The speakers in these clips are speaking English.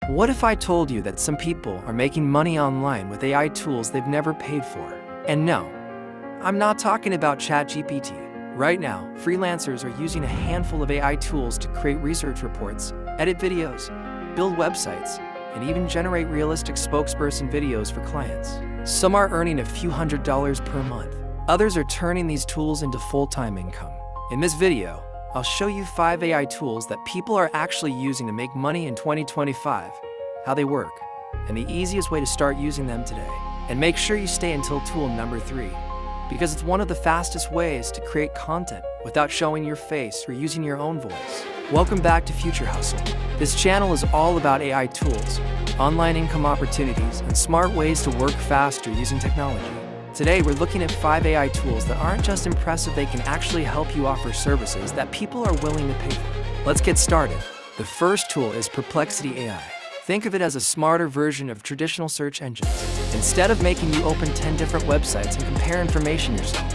What if I told you that some people are making money online with AI tools they've never paid for? And no, I'm not talking about ChatGPT. Right now, freelancers are using a handful of AI tools to create research reports, edit videos, build websites, and even generate realistic spokesperson videos for clients. Some are earning a few $100s per month. Others are turning these tools into full-time income. In this video, I'll show you 5 AI tools that people are actually using to make money in 2025, how they work, and the easiest way to start using them today. And make sure you stay until tool number 3, because it's one of the fastest ways to create content without showing your face or using your own voice. Welcome back to Future Hustle. This channel is all about AI tools, online income opportunities, and smart ways to work faster using technology. Today, we're looking at 5 AI tools that aren't just impressive, they can actually help you offer services that people are willing to pay for. Let's get started. The first tool is Perplexity AI. Think of it as a smarter version of traditional search engines. Instead of making you open 10 different websites and compare information yourself,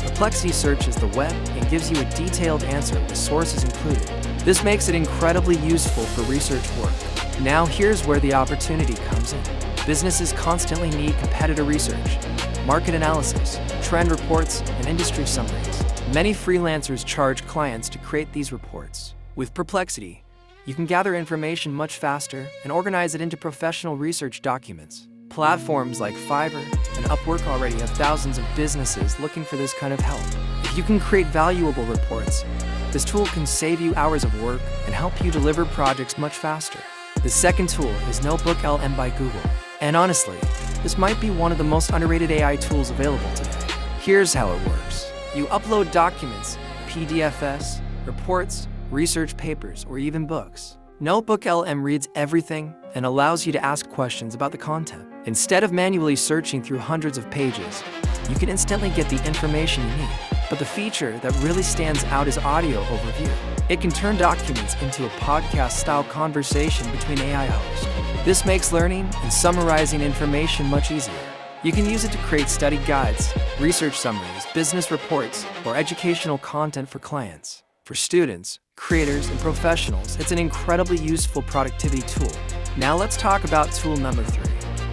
Perplexity searches the web and gives you a detailed answer with sources included. This makes it incredibly useful for research work. Now here's where the opportunity comes in. Businesses constantly need competitor research, market analysis, trend reports, and industry summaries. Many freelancers charge clients to create these reports. With Perplexity, you can gather information much faster and organize it into professional research documents. Platforms like Fiverr and Upwork already have thousands of businesses looking for this kind of help. If you can create valuable reports, this tool can save you hours of work and help you deliver projects much faster. The second tool is NotebookLM by Google. And honestly, this might be one of the most underrated AI tools available today. Here's how it works. You upload documents, PDFs, reports, research papers, or even books. NotebookLM reads everything and allows you to ask questions about the content. Instead of manually searching through hundreds of pages, you can instantly get the information you need. But the feature that really stands out is audio overview. It can turn documents into a podcast-style conversation between AI hosts. This makes learning and summarizing information much easier. You can use it to create study guides, research summaries, business reports, or educational content for clients. For students, creators, and professionals, it's an incredibly useful productivity tool. Now let's talk about tool number 3.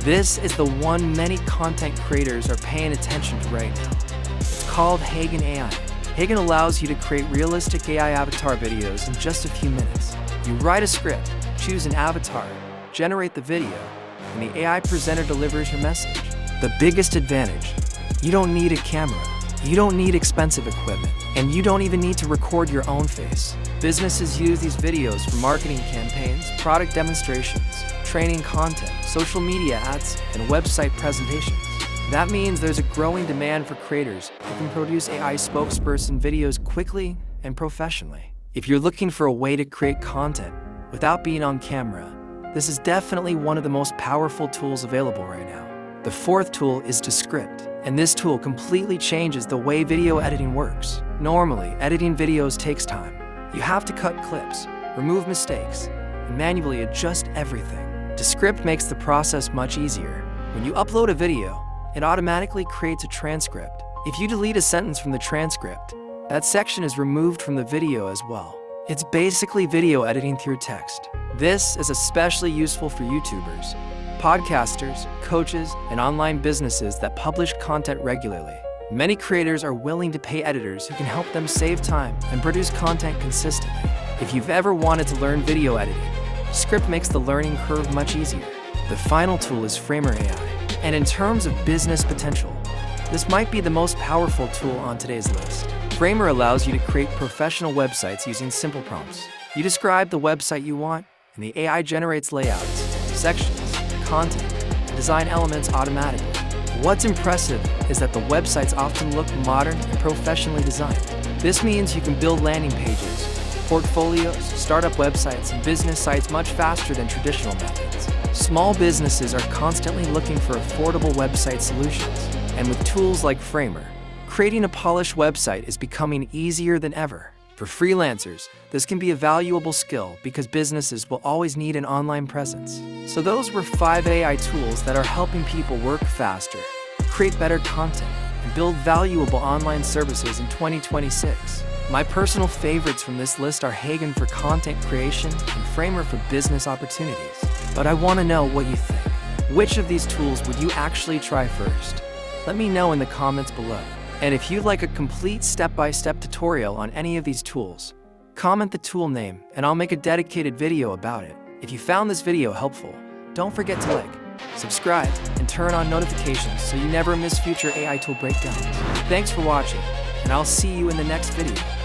This is the one many content creators are paying attention to right now. It's called HeyGen AI. HeyGen allows you to create realistic AI avatar videos in just a few minutes. You write a script, choose an avatar, generate the video, and the AI presenter delivers your message. The biggest advantage: you don't need a camera, you don't need expensive equipment, and you don't even need to record your own face. Businesses use these videos for marketing campaigns, product demonstrations, training content, social media ads, and website presentations. That means there's a growing demand for creators who can produce AI spokesperson videos quickly and professionally. If you're looking for a way to create content without being on camera, this is definitely one of the most powerful tools available right now. The fourth tool is Descript, and this tool completely changes the way video editing works. Normally, editing videos takes time. You have to cut clips, remove mistakes, and manually adjust everything. Descript makes the process much easier. When you upload a video, it automatically creates a transcript. If you delete a sentence from the transcript, that section is removed from the video as well. It's basically video editing through text. This is especially useful for YouTubers, podcasters, coaches, and online businesses that publish content regularly. Many creators are willing to pay editors who can help them save time and produce content consistently. If you've ever wanted to learn video editing, Descript makes the learning curve much easier. The final tool is Fiverr AI. And in terms of business potential, this might be the most powerful tool on today's list. Fiverr allows you to create professional websites using simple prompts. You describe the website you want, and the AI generates layouts, sections, content, and design elements automatically. What's impressive is that the websites often look modern and professionally designed. This means you can build landing pages, portfolios, startup websites, and business sites much faster than traditional methods. Small businesses are constantly looking for affordable website solutions, and with tools like Fiverr, creating a polished website is becoming easier than ever. For freelancers, this can be a valuable skill because businesses will always need an online presence. So those were 5 AI tools that are helping people work faster, create better content, and build valuable online services in 2026. My personal favorites from this list are HeyGen for content creation and Fiverr for business opportunities. but I want to know what you think. Which of these tools would you actually try first? Let me know in the comments below. And if you'd like a complete step-by-step tutorial on any of these tools, comment the tool name and I'll make a dedicated video about it. If you found this video helpful, don't forget to like, subscribe, and turn on notifications so you never miss future AI tool breakdowns. Thanks for watching, and I'll see you in the next video.